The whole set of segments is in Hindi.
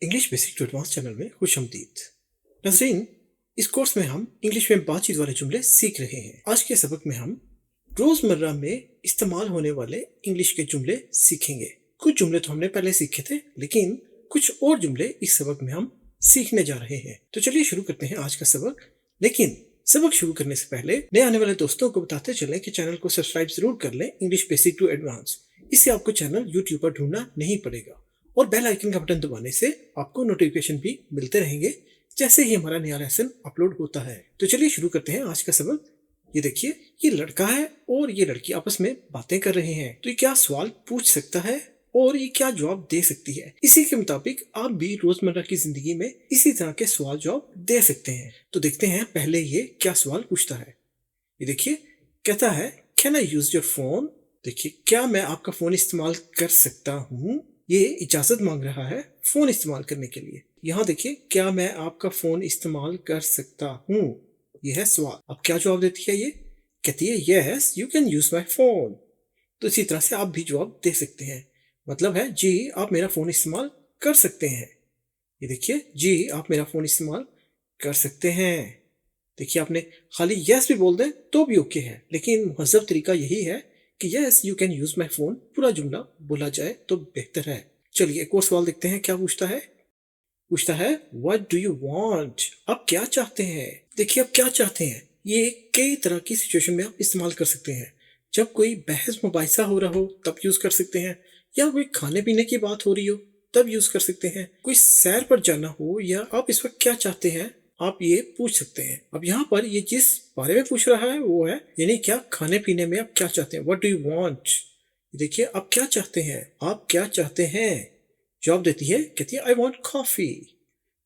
English basic to advance channel में खुशामदीद। नाज़रीन, इस कोर्स में हम इंग्लिश में बातचीत वाले जुमले सीख रहे हैं। आज के सबक में हम रोजमर्रा में इस्तेमाल होने वाले इंग्लिश के जुमले सीखेंगे। कुछ जुमले तो हमने पहले सीखे थे, लेकिन कुछ और जुमले इस सबक में हम सीखने जा रहे हैं। तो चलिए शुरू करते हैं आज का सबक। लेकिन सबक शुरू करने से पहले नए आने वाले दोस्तों को बताते चलें कि चैनल को सब्सक्राइब जरूर कर लें, इंग्लिश बेसिक टू एडवांस। इससे आपको चैनल यूट्यूब पर ढूंढना नहीं पड़ेगा और बेल आइकन का बटन दबाने से आपको नोटिफिकेशन भी मिलते रहेंगे जैसे ही हमारा नया लेसन अपलोड होता है। तो चलिए शुरू करते हैं आज का सबक। ये देखिए, ये लड़का है और ये लड़की आपस में बातें कर रहे हैं। तो ये क्या सवाल पूछ सकता है और ये क्या जवाब दे सकती है। इसी के मुताबिक आप भी रोजमर्रा की जिंदगी में इसी तरह के सवाल जवाब दे सकते हैं। तो देखते हैं पहले ये क्या सवाल पूछता है। ये देखिए, कहता है can I use your phone. देखिए, क्या मैं आपका फोन इस्तेमाल कर सकता हूँ। ये इजाजत मांग रहा है फोन इस्तेमाल करने के लिए। यहाँ देखिए, क्या मैं आपका फोन इस्तेमाल कर सकता हूँ, ये है सवाल। अब क्या जवाब देती है ये, कहती है yes you can use my phone. तो इसी तरह से आप भी जवाब दे सकते हैं। मतलब है जी आप मेरा फोन इस्तेमाल कर सकते हैं। ये देखिए, जी आप मेरा फोन इस्तेमाल कर सकते हैं। देखिए, आपने खाली यस भी बोल दें तो भी ओके है, लेकिन मुहज़्ज़ब तरीका यही है कि yes you can use my phone पूरा जुमला बोला जाए तो बेहतर है। चलिए एक और सवाल देखते हैं क्या पूछता है। पूछता है व्हाट डू यू वांट। आप क्या चाहते हैं। देखिए, आप क्या चाहते हैं ये कई तरह की सिचुएशन में आप इस्तेमाल कर सकते हैं। जब कोई बहस मुबाहिसा हो रहा हो तब यूज कर सकते हैं, या कोई खाने पीने की बात हो रही हो तब यूज कर सकते हैं, कोई सैर पर जाना हो या आप इस वक्त क्या चाहते हैं आप ये पूछ सकते हैं। अब यहाँ पर ये जिस बारे में पूछ रहा है वो है, यानी क्या खाने पीने में आप क्या चाहते हैं, व्हाट डू यू वांट। देखिए, आप क्या चाहते हैं, आप क्या चाहते हैं। जवाब देती है, कहती है आई वांट कॉफी।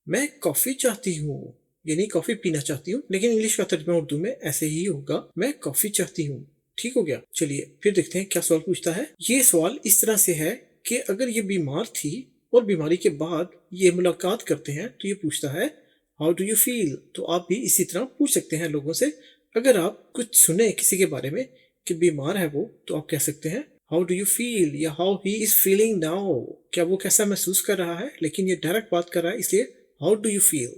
मैं कॉफी चाहती हूँ, यानी कॉफी पीना चाहती हूँ, लेकिन इंग्लिश का तर्जुमा उर्दू में ऐसे ही होगा, मैं कॉफी चाहती हूँ। ठीक हो गया। चलिए फिर देखते हैं क्या सवाल पूछता है। ये सवाल इस तरह से है कि अगर ये बीमार थी और बीमारी के बाद ये मुलाकात करते हैं तो ये पूछता है हाउ डू यू फील। तो आप भी इसी तरह पूछ सकते हैं लोगों से। अगर आप कुछ सुने किसी के बारे में कि बीमार है वो, तो आप कह सकते हैं हाउ डू यू फील या how he is feeling now, क्या वो कैसा महसूस कर रहा है। लेकिन ये डायरेक्ट बात कर रहा है, इसलिए हाउ डू यू फील,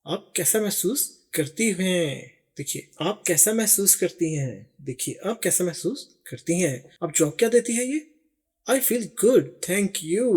आप कैसा महसूस करती हैं। देखिए, आप कैसा महसूस करती हैं। देखिए, आप कैसा महसूस करती हैं। अब जवाब क्या देती है ये, I feel good thank you.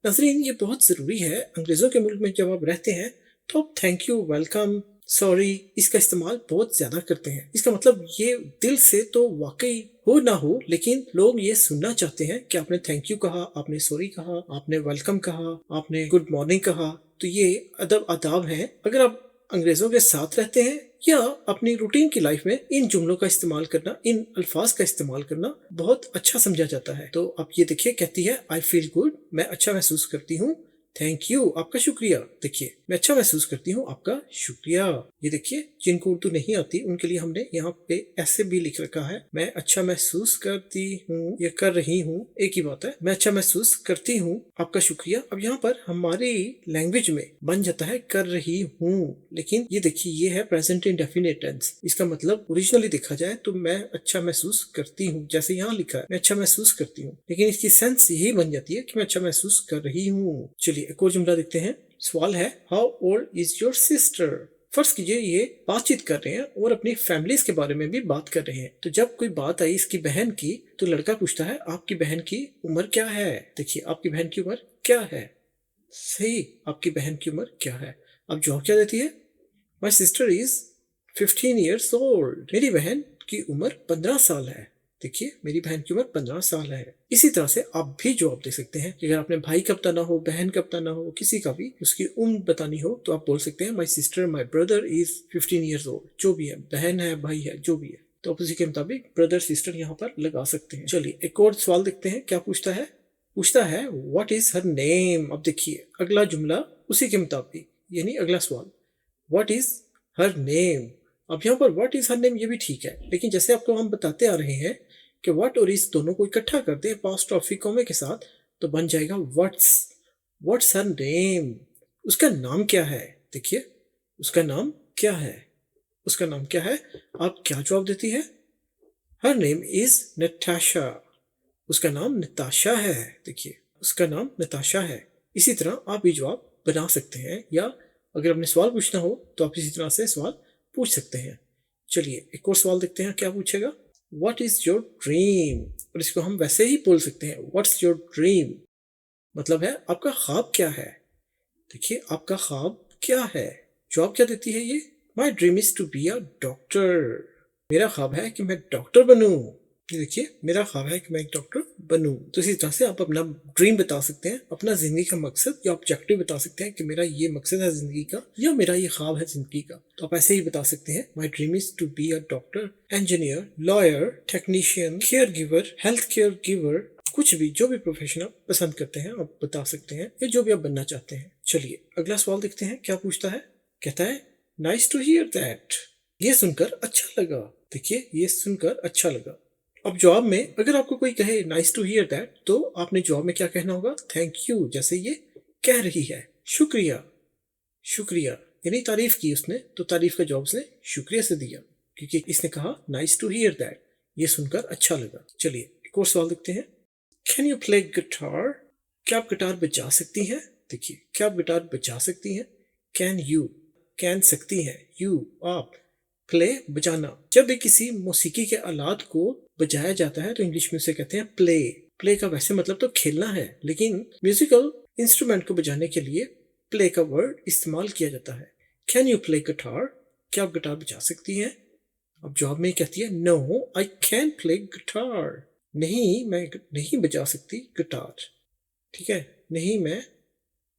नजरीन, ये बहुत ज़रूरी है। अंग्रेज़ों के मुल्क में जब आप रहते हैं तो आप थैंक यू, वेलकम, सॉरी इसका इस्तेमाल बहुत ज़्यादा करते हैं। इसका मतलब ये दिल से तो वाकई हो ना हो, लेकिन लोग ये सुनना चाहते हैं कि आपने थैंक यू कहा, आपने सॉरी कहा, आपने वेलकम कहा, आपने गुड मॉर्निंग कहा। तो ये अदब आदाब है। अगर आप अंग्रेज़ों के साथ रहते हैं या अपनी रूटीन की लाइफ में इन जुमलों का इस्तेमाल करना, इन अल्फाज का इस्तेमाल करना बहुत अच्छा समझा जाता है। तो अब ये देखिए, कहती है आई फील गुड, मैं अच्छा महसूस करती हूँ, थैंक यू आपका शुक्रिया। देखिए, मैं अच्छा महसूस करती हूँ, आपका शुक्रिया। ये देखिए, जिनको उर्दू नहीं आती उनके लिए हमने यहाँ पे ऐसे भी लिख रखा है, मैं अच्छा महसूस करती हूँ या कर रही हूँ, एक ही बात है। मैं अच्छा महसूस करती हूँ, आपका शुक्रिया। अब यहाँ पर हमारी लैंग्वेज में बन जाता है कर रही हूँ, लेकिन ये देखिए ये है प्रेजेंट इंडेफिनिट टेंस। इसका मतलब ओरिजिनली देखा जाए तो मैं अच्छा महसूस करती हूँ, जैसे यहाँ लिखा है मैं अच्छा महसूस करती हूँ, लेकिन इसकी सेंस यही बन जाती है कि मैं अच्छा महसूस कर रही हूँ। चलिए एक और जुमला देखते हैं। सवाल है how old is your sister. फर्ज कीजिए ये बातचीत कर रहे हैं और अपनी फैमिलीज के बारे में भी बात कर रहे हैं। तो जब कोई बात आई इसकी बहन की, तो लड़का पूछता है आपकी बहन की उम्र क्या है। देखिए, आपकी बहन की उम्र क्या है। सही, आपकी बहन की उम्र क्या है। अब जवाब क्या देती है, my sister is 15 years old. मेरी बहन की उम्र 15 साल है। देखिए, मेरी बहन की उम्र 15 साल है। इसी तरह से आप भी जवाब दे सकते हैं कि अगर आपने भाई का बताना हो, बहन का बताना हो, किसी का भी उसकी उम्र बतानी हो, तो आप बोल सकते हैं my sister my brother is 15 years old. जो भी है, बहन है, भाई है, जो भी है, तो आप उसी के मुताबिक ब्रदर सिस्टर यहाँ पर लगा सकते हैं। चलिए एक और सवाल देखते हैं क्या पूछता है। पूछता है व्हाट इज हर नेम। अब देखिए, अगला जुमला उसी के मुताबिक, यानी अगला सवाल व्हाट इज हर नेम। अब यहाँ पर व्हाट इज हर नेम ये भी ठीक है, लेकिन जैसे आपको हम बताते आ रहे हैं कि व्हाट और इज दोनों को इकट्ठा कर दें पास्ट ऑफ कॉमे के साथ, तो बन जाएगा व्हाट्स हर नेम। उसका नाम क्या है। देखिए, उसका नाम क्या है, उसका नाम क्या है। आप क्या जवाब देती है, हर नेम इज नताशा। उसका नाम नताशा है। देखिए, उसका नाम नताशा है। इसी तरह आप भी जवाब बना सकते हैं, या अगर अपने सवाल पूछना हो तो आप इसी तरह से सवाल पूछ सकते हैं। चलिए एक और सवाल देखते हैं क्या पूछेगा। What is your dream? और इसको हम वैसे ही बोल सकते हैं, व्हाट्स योर ड्रीम, मतलब है आपका ख्वाब क्या है। देखिए आपका ख्वाब क्या है, जवाब क्या देती है ये, my dream is to be a doctor. मेरा ख्वाब है कि मैं डॉक्टर बनूं। ये देखिए मेरा ख्वाब है कि मैं एक डॉक्टर बनूं। तो इसी तरह से आप अपना ड्रीम बता सकते हैं, अपना जिंदगी का मकसद या ऑब्जेक्टिव बता सकते हैं कि मेरा ये मकसद है जिंदगी का, या मेरा ये ख्वाब है जिंदगी का। तो आप ऐसे ही बता सकते हैं, my dream is to be a doctor, engineer, lawyer, technician, care giver, health care giver, कुछ भी जो भी प्रोफेशन आप पसंद करते हैं आप बता सकते हैं, या जो भी आप बनना चाहते हैं। चलिए अगला सवाल देखते हैं क्या पूछता है। कहता है नाइस टू हियर दैट, ये सुनकर अच्छा लगा। देखिए ये सुनकर अच्छा लगा। अब जवाब में अगर आपको कोई कहे नाइस टू हियर दैट, तो आपने जवाब में क्या कहना होगा, थैंक यू, जैसे ये कह रही है, शुक्रिया, शुक्रिया, यानी तारीफ की उसने, तो तारीफ का जवाब उसने शुक्रिया से दिया, क्योंकि इसने कहा नाइस टू हियर दैट, ये सुनकर अच्छा लगा। चलिए एक और सवाल देखते हैं। कैन यू प्ले गिटार, क्या आप गिटार बजा सकती हैं। देखिए क्या आप गिटार बजा सकती हैं, कैन यू, कैन सकती हैं, यू आप, प्ले बजाना। जब भी किसी मौसीकी के आलात को बजाया जाता है तो इंग्लिश में उसे कहते हैं प्ले। प्ले का वैसे मतलब तो खेलना है, लेकिन म्यूजिकल इंस्ट्रूमेंट को बजाने के लिए प्ले का वर्ड इस्तेमाल किया जाता है। कैन यू प्ले गिटार, क्या आप गिटार बजा सकती हैं। अब जवाब में कहती है no I can play guitar, नहीं मैं नहीं बजा सकती गिटार। ठीक है, नहीं मैं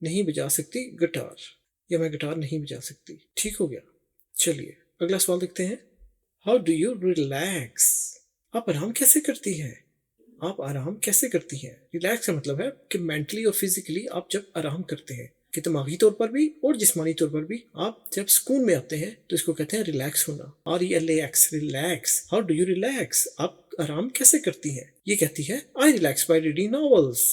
नहीं बजा सकती गिटार, या मैं गिटार नहीं बजा सकती। ठीक हो गया। चलिए अगला सवाल देखते हैं। हाउ डू यू रिलैक्स, आप आराम कैसे करती हैं। आप आराम कैसे करती हैं। रिलैक्स का मतलब है कि मेंटली और फिजिकली आप जब आराम करते हैं, कि दिमागी तौर पर भी और जिस्मानी तौर पर भी आप जब सुकून में आते हैं, तो इसको कहते हैं रिलैक्स होना, RELAX, relax. How do you relax, आप आराम कैसे करती हैं। ये कहती है आई रिलैक्स बाय रीडिंग नॉवेल्स,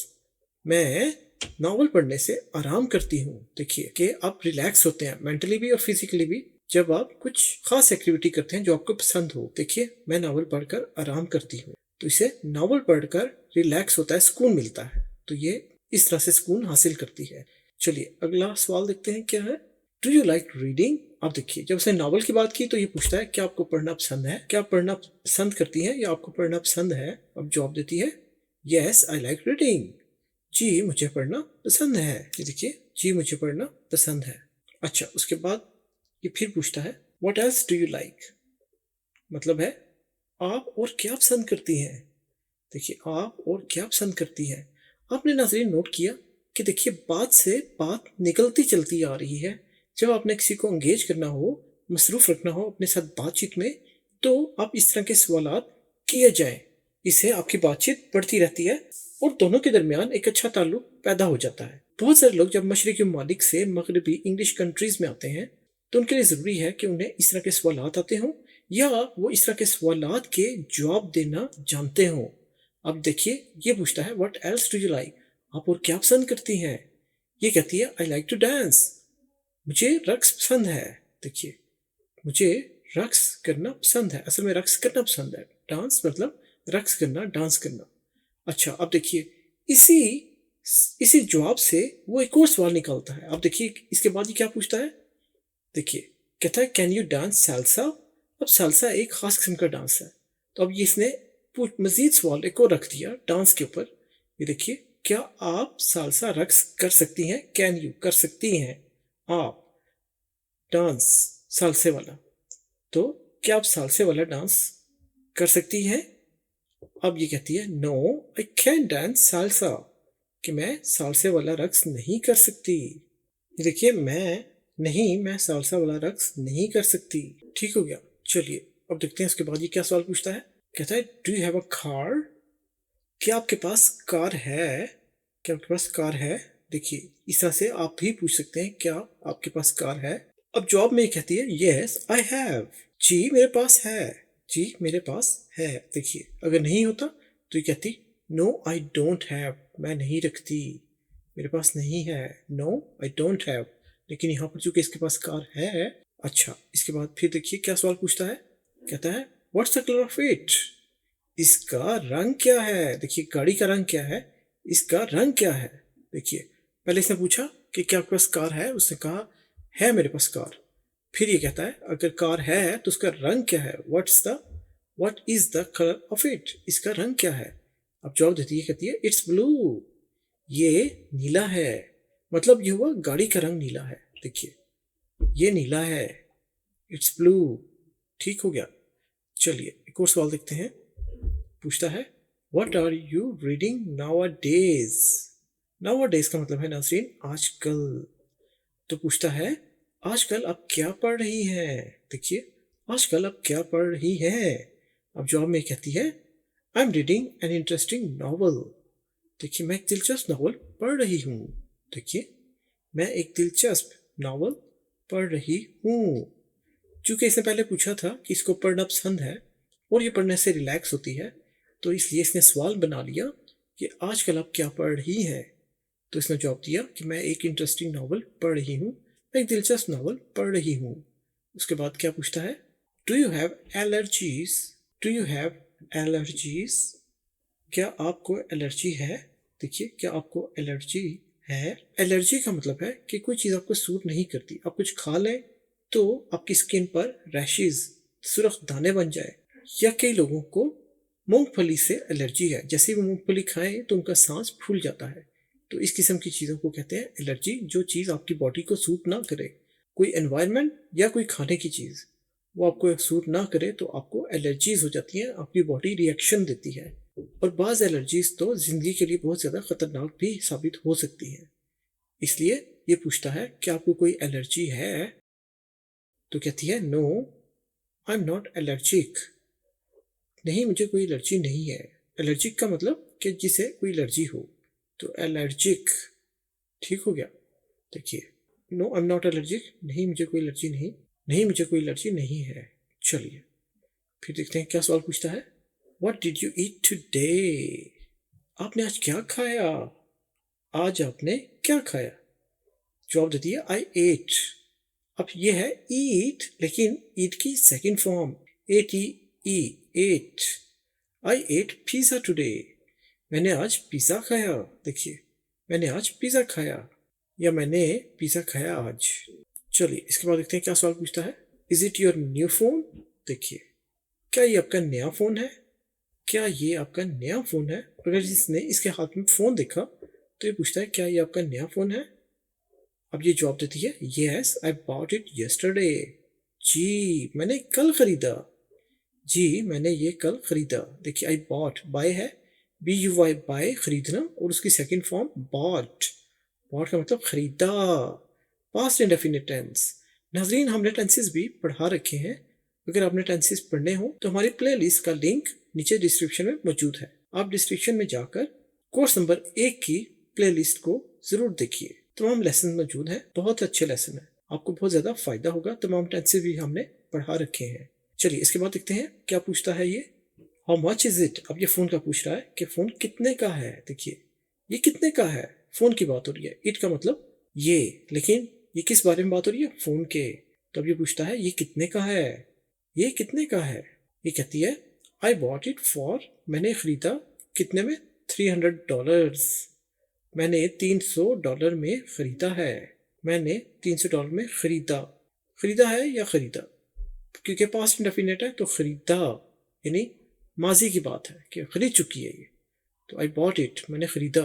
मैं नॉवल पढ़ने से आराम करती हूँ। देखिए कि आप रिलैक्स होते हैं मेंटली भी और फिजिकली भी जब आप कुछ खास एक्टिविटी करते हैं जो आपको पसंद हो। देखिए मैं नावल पढ़कर आराम करती हूँ, तो इसे नावल पढ़कर रिलैक्स होता है, सुकून मिलता है, तो ये इस तरह से सुकून हासिल करती है। चलिए अगला सवाल देखते हैं क्या है। डू यू लाइक रीडिंग, अब देखिए जब उसने नावल की बात की तो ये पूछता है क्या आपको पढ़ना पसंद है, क्या आप पढ़ना पसंद करती हैं या आपको पढ़ना पसंद है। अब जवाब देती है यस आई लाइक रीडिंग, जी मुझे पढ़ना पसंद है। ये देखिए जी मुझे पढ़ना पसंद है। अच्छा उसके बाद ये फिर पूछता है what else do you like, मतलब है आप और क्या पसंद करती हैं। देखिए आप और क्या पसंद करती हैं। आपने नाज़रीन नोट किया कि देखिए बात से बात निकलती चलती आ रही है। जब आपने किसी को एंगेज करना हो, मसरूफ रखना हो अपने साथ बातचीत में, तो आप इस तरह के सवालात किए जाएं, इससे आपकी बातचीत बढ़ती रहती है और दोनों के दरमियान एक अच्छा ताल्लुक पैदा हो जाता है। बहुत सारे लोग जब मशरकी ममालिक से मगरबी इंग्लिश कंट्रीज में आते हैं तो उनके लिए ज़रूरी है कि उन्हें इस तरह के सवालात आते हों, या वो इस तरह के सवालात के जवाब देना जानते हों। अब देखिए ये पूछता है what else do you like, आप और क्या पसंद करती हैं। ये कहती है आई लाइक टू डांस, मुझे रक्स पसंद है। देखिए मुझे रक्स करना पसंद है, असल में रक्स करना पसंद है, डांस मतलब रक्स करना, डांस करना। अच्छा अब देखिए इसी इसी जवाब से वो एक और सवाल निकालता है। अब देखिए इसके बाद ये क्या पूछता है। देखिए कहता है कैन यू डांस सैल्सा, अब सैल्सा एक खास किस्म का डांस है, तो अब ये इसने मजीद सवाल एक और रख दिया डांस के ऊपर। ये देखिए क्या आप सालसा रक्स कर सकती हैं, कैन यू कर सकती हैं आप डांस सालसे वाला, तो क्या आप सालसे वाला डांस कर सकती हैं। अब ये कहती है no I can dance salsa, कि मैं सालसे वाला रक्स नहीं कर सकती। ये देखिए मैं सालसा वाला रक्स नहीं कर सकती। ठीक हो गया। चलिए अब देखते हैं इसके बाद ये क्या सवाल पूछता है। कहता है do you have a car, क्या आपके पास कार है, क्या आपके पास कार है। देखिए इस तरह से आप भी पूछ सकते हैं क्या आपके पास कार है। अब जवाब में ये कहती है यस आई हैव, जी मेरे पास है, जी मेरे पास है। देखिए अगर नहीं होता तो ये कहती नो आई डोंट हैव, मैं नहीं रखती, मेरे पास नहीं है, नो आई डोंट हैव। लेकिन यहाँ पर चूंकि इसके पास कार है। अच्छा इसके बाद फिर देखिए क्या सवाल पूछता है। कहता है what's the colour of it, इसका रंग क्या है। देखिए गाड़ी का रंग क्या है, इसका रंग क्या है। देखिए पहले इसने पूछा कि क्या आपके पास कार है? उसने कहा है मेरे पास कार। फिर ये कहता है अगर कार है तो उसका रंग क्या है? What is the colour of it? इसका रंग क्या है? अब जवाब देती है, कहती है इट्स ब्लू, ये नीला है। मतलब ये हुआ गाड़ी का रंग नीला है। देखिए ये नीला है, इट्स ब्लू। ठीक हो गया। चलिए एक और सवाल देखते हैं। पूछता है what are you reading nowadays? Nowadays का मतलब है नाज़रीन आजकल। तो पूछता है आजकल आप क्या पढ़ रही हैं? देखिए आजकल आप क्या पढ़ रही हैं? अब जवाब में कहती है I am reading an interesting novel. देखिए मैं एक दिलचस्प नावल पढ़ रही हूँ। देखिए मैं एक दिलचस्प नावल पढ़ रही हूँ। चूंकि इसने पहले पूछा था कि इसको पढ़ना पसंद है और ये पढ़ने से रिलैक्स होती है, तो इसलिए इसने सवाल बना लिया कि आजकल आप क्या पढ़ रही हैं। तो इसने जवाब दिया कि मैं एक इंटरेस्टिंग नावल पढ़ रही हूँ, मैं एक दिलचस्प नावल पढ़ रही हूँ। उसके बाद क्या पूछता है do you have allergies? Do you have allergies? क्या आपको एलर्जी है? देखिए क्या आपको एलर्जी है? एलर्जी का मतलब है कि कोई चीज़ आपको सूट नहीं करती। आप कुछ खा लें तो आपकी स्किन पर रैशेज, सुर्ख दाने बन जाए। या कई लोगों को मूंगफली से एलर्जी है, जैसे वो मूंगफली खाएं तो उनका सांस फूल जाता है। तो इस किस्म की चीज़ों को कहते हैं एलर्जी, जो चीज़ आपकी बॉडी को सूट ना करे। कोई एनवायरनमेंट या कोई खाने की चीज़ वो आपको सूट ना करे तो आपको एलर्जीज हो जाती हैं, आपकी बॉडी रिएक्शन देती है। और बाज़ एलर्जीज तो ज़िंदगी के लिए बहुत ज़्यादा ख़तरनाक भी साबित हो सकती हैं। इसलिए ये पूछता है कि आपको कोई एलर्जी है? तो कहती है no I am not allergic. नहीं मुझे कोई एलर्जी नहीं है। एलर्जिक का मतलब कि जिसे कोई एलर्जी हो, तो एलर्जिक। ठीक हो गया। देखिए no I am not allergic, नहीं मुझे कोई एलर्जी नहीं, नहीं मुझे कोई एलर्जी नहीं है। चलिए फिर देखते हैं क्या सवाल पूछता है what did you eat today? आपने आज क्या खाया? आज आपने क्या खाया? जवाब देती है आई एट। अब ये है ईट, लेकिन ईट की second form E A T, ate. I ate pizza today. मैंने आज पिज़्ज़ा खाया। देखिए मैंने आज पिज़्ज़ा खाया या मैंने पिज़्ज़ा खाया आज। चलिए इसके बाद देखते हैं क्या सवाल पूछता है is it your new phone? देखिए क्या ये आपका नया फ़ोन है? क्या ये आपका नया फ़ोन है? अगर जिसने इसके हाथ में फ़ोन देखा तो ये पूछता है क्या ये आपका नया फ़ोन है? अब ये जवाब देती है yes I bought it yesterday. जी मैंने कल ख़रीदा। जी मैंने ये कल ख़रीदा। देखिए आई बॉट, बाय है बी यू वाई, बाय ख़रीदना, और उसकी सेकंड फॉर्म बॉट। बॉट का मतलब ख़रीदा, पास्ट इंडेफिनिट टेंस। नाज़रीन हमने टेंसेस भी पढ़ा रखे हैं। अगर आपने टेंसेस पढ़ने हो तो हमारी प्लेलिस्ट का लिंक नीचे डिस्क्रिप्शन में मौजूद है। आप डिस्क्रिप्शन में जाकर कोर्स नंबर 1 की प्लेलिस्ट को ज़रूर देखिए। तमाम लेसन मौजूद हैं, बहुत अच्छे लेसन हैं, आपको बहुत ज़्यादा फ़ायदा होगा। तमाम टेंसेस भी हमने पढ़ा रखे हैं। चलिए इसके बाद देखते हैं क्या पूछता है ये हाउ मच इज़ इट? अब ये फ़ोन का पूछ रहा है कि फ़ोन कितने का है। देखिए ये कितने का है, फ़ोन की बात हो रही है। इट का मतलब ये, लेकिन ये किस बारे में बात हो रही है? फ़ोन के। तो अब ये पूछता है ये कितने का है, ये कितने का है? ये कहती है आई बॉट इट फॉर, मैंने ख़रीदा कितने में? $300। मैंने $300 में ख़रीदा है। मैंने $300 में ख़रीदा। ख़रीदा है या ख़रीदा, क्योंकि पास्ट इंडेफिनिट है तो ख़रीदा यानी माजी की बात है कि ख़रीद चुकी है ये। तो आई बॉट इट, मैंने ख़रीदा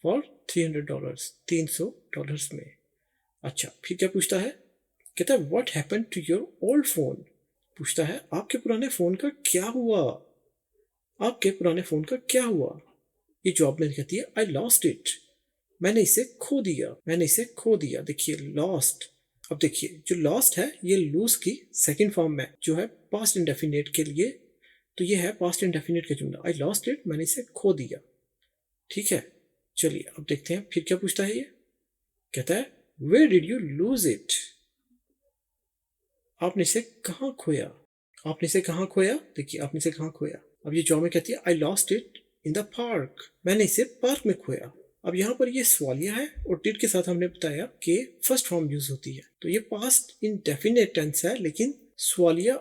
फॉर $300, $300 में। अच्छा फिर क्या पूछता है? कहता है what happen to your old phone? पूछता है आपके पुराने फ़ोन का क्या हुआ? आपके पुराने फ़ोन का क्या हुआ? ये जवाब में कहती है आई लॉस्ट इट, मैंने इसे खो दिया, मैंने इसे खो दिया। देखिए लॉस्ट। अब देखिए जो लॉस्ट है ये लूज की सेकंड फॉर्म में जो है पास्ट इंडेफिनिट के लिए, तो ये है पास्ट इंडेफिनिट का जुमला आई लॉस्ट इट, मैंने इसे खो दिया। ठीक है। चलिए अब देखते हैं फिर क्या पूछता है ये। कहता है where did you lose it? आपने इसे कहाँ खोया? आपने इसे कहाँ खोया? देखिए आपने इसे कहाँ खोया। अब ये जॉब में कहती है I lost it in the park, मैंने इसे पार्क में खोया। अब यहाँ पर ये सवालिया है और डिड के साथ हमने बताया कि फर्स्ट फॉर्म यूज होती है, तो ये पास्ट इंडेफिनिट टेंस है, लेकिन सवालिया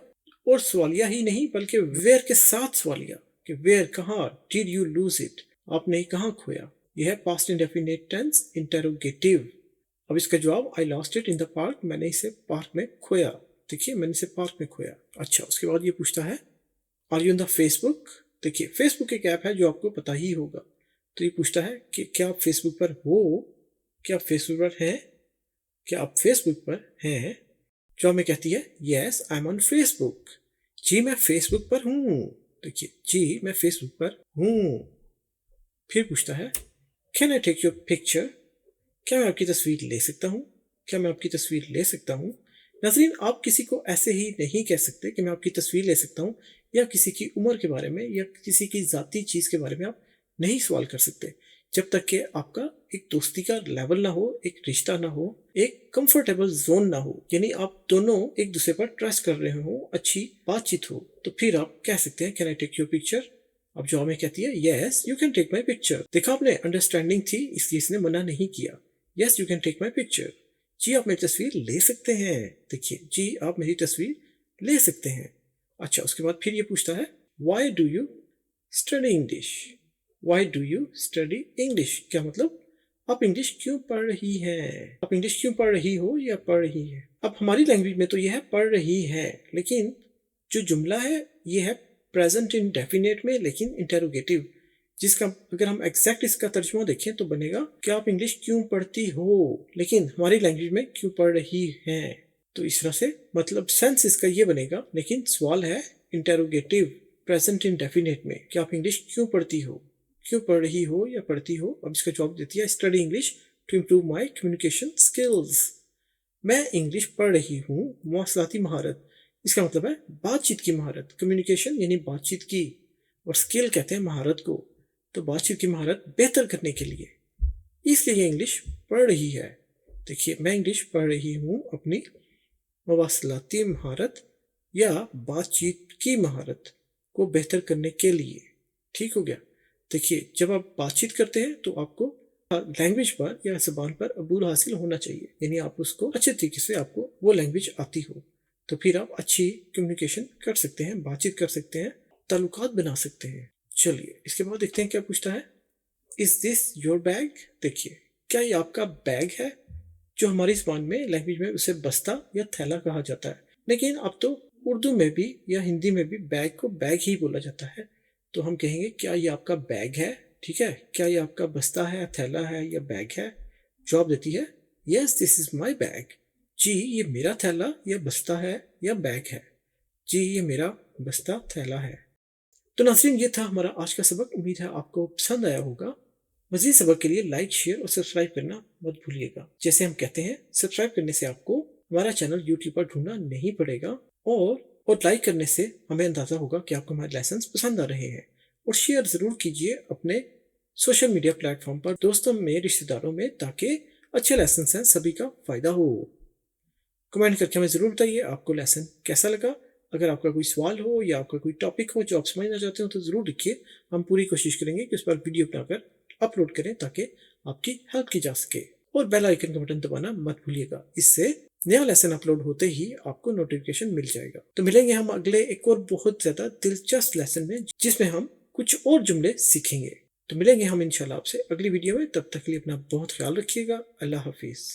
और सवालिया ही नहीं बल्कि वेयर के साथ सवालिया कि वेयर कहाँ, डिड यू लूज इट, आपने कहाँ खोया। यह है पास्ट इंडेफिनिट टेंस इंटेरोगेटिव। अब इसका जवाब I lost it in the park, मैंने इसे पार्क में खोया। देखिए मैंने इसे पार्क में खोया। अच्छा, उसके बाद ये पूछता है are you on the Facebook. देखिए फेसबुक एक ऐप है जो आपको पता ही होगा। तो ये पूछता है कि क्या आप फेसबुक पर हो, क्या आप फेसबुक पर हैं, क्या आप फेसबुक पर हैं। जवाब में कहती है yes I am on Facebook. जी मैं फेसबुक पर हूँ। देखिए जी मैं फेसबुक पर हूँ। फिर पूछता है can I take your picture, क्या मैं आपकी तस्वीर ले सकता हूँ, क्या मैं आपकी तस्वीर ले सकता हूँ। नाज़रीन आप किसी को ऐसे ही नहीं कह सकते कि मैं आपकी तस्वीर ले सकता हूँ, या किसी की उम्र के बारे में या किसी की ज़ाती चीज़ के बारे में आप नहीं सवाल कर सकते जब तक कि आपका एक दोस्ती का लेवल ना हो, एक रिश्ता ना हो, एक कंफर्टेबल जोन ना हो, यानी आप दोनों एक दूसरे पर ट्रस्ट कर रहे हो, अच्छी बातचीत हो, तो फिर आप कह सकते हैं can I take your picture. अब जवाब में कहती है yes you can take my picture. देखा आपने, अंडरस्टैंडिंग थी इसलिए इसने मना नहीं किया। Yes you can take my picture, जी आप मेरी तस्वीर ले सकते हैं। देखिए जी आप मेरी तस्वीर ले सकते हैं। अच्छा, उसके बाद फिर ये पूछता है why do you study English, why do you study English, क्या मतलब आप इंग्लिश क्यों पढ़ रही हैं, आप इंग्लिश क्यों पढ़ रही हो या पढ़ रही है। अब हमारी लैंग्वेज में तो यह है पढ़ रही है, लेकिन जो जुमला है ये है प्रेजेंट इंडेफिनिट में लेकिन इंटेरोगेटिव, जिसका अगर हम एग्जैक्ट इसका तर्जुमा देखें तो बनेगा कि आप इंग्लिश क्यों पढ़ती हो, लेकिन हमारी लैंग्वेज में क्यों पढ़ रही हैं। तो इस तरह से मतलब सेंस इसका ये बनेगा, लेकिन सवाल है इंटेरोगेटिव प्रेजेंट इंडेफिनिट में कि आप इंग्लिश क्यों पढ़ती हो, क्यों पढ़ रही हो या पढ़ती हो। अब इसका जवाब देती है study English to improve my communication skills. मैं इंग्लिश पढ़ रही हूँ, मौसलाती महारत, इसका मतलब है बातचीत की महारत। कम्युनिकेशन यानी बातचीत की, और स्किल कहते हैं महारत को, तो बातचीत की महारत बेहतर करने के लिए, इसलिए ये इंग्लिश पढ़ रही है। देखिए मैं इंग्लिश पढ़ रही हूँ अपनी मवासलाती महारत या बातचीत की महारत को बेहतर करने के लिए। ठीक हो गया। देखिए जब आप बातचीत करते हैं तो आपको लैंग्वेज पर या ज़बान पर अबूर हासिल होना चाहिए, यानी आप उसको अच्छे तरीके से आपको वो लैंग्वेज आती हो, तो फिर आप अच्छी कम्युनिकेशन कर सकते हैं, बातचीत कर सकते हैं, ताल्लुकात बना सकते हैं। चलिए इसके बाद देखते हैं क्या पूछता है इज दिस योर बैग। देखिए क्या ये आपका बैग है, जो हमारी ज़बान में लैंग्वेज में उसे बस्ता या थैला कहा जाता है, लेकिन अब तो उर्दू में भी या हिंदी में भी बैग को बैग ही बोला जाता है। तो हम कहेंगे क्या ये आपका बैग है, ठीक है, क्या ये आपका बस्ता है, थैला है या बैग है। जवाब देती है yes this is my bag, जी ये मेरा थैला या बस्ता है या बैग है, जी ये मेरा बस्ता थैला है। तो नाज़रीन ये था हमारा आज का सबक, उम्मीद है आपको पसंद आया होगा। मज़ीद सबक के लिए लाइक शेयर और सब्सक्राइब करना मत भूलिएगा। जैसे हम कहते हैं सब्सक्राइब करने से आपको हमारा चैनल यूट्यूब पर ढूंढना नहीं पड़ेगा, और लाइक करने से हमें अंदाज़ा होगा कि आपको हमारे लेसन पसंद आ रहे हैं। और शेयर ज़रूर कीजिए अपने सोशल मीडिया प्लेटफॉर्म पर दोस्तों में, रिश्तेदारों में, ताकि अच्छे लेसन हैं, सभी का फ़ायदा हो। कमेंट करके हमें ज़रूर बताइए आपको लेसन कैसा लगा। अगर आपका कोई सवाल हो या आपका कोई टॉपिक हो जो आप समझना चाहते हो तो ज़रूर लिखिए, हम पूरी कोशिश करेंगे कि उस पर वीडियो बनाकर अपलोड करें ताकि आपकी हेल्प की जा सके। और बेल आइकन का बटन दबाना मत भूलिएगा, इससे नया लेसन अपलोड होते ही आपको नोटिफिकेशन मिल जाएगा। तो मिलेंगे हम अगले एक और बहुत ज़्यादा दिलचस्प लेसन में, जिसमें हम कुछ और जुमले सीखेंगे। तो मिलेंगे हम इंशाल्लाह आपसे अगली वीडियो में, तब तक के लिए अपना बहुत ख्याल रखिएगा। अल्लाह हाफिज़।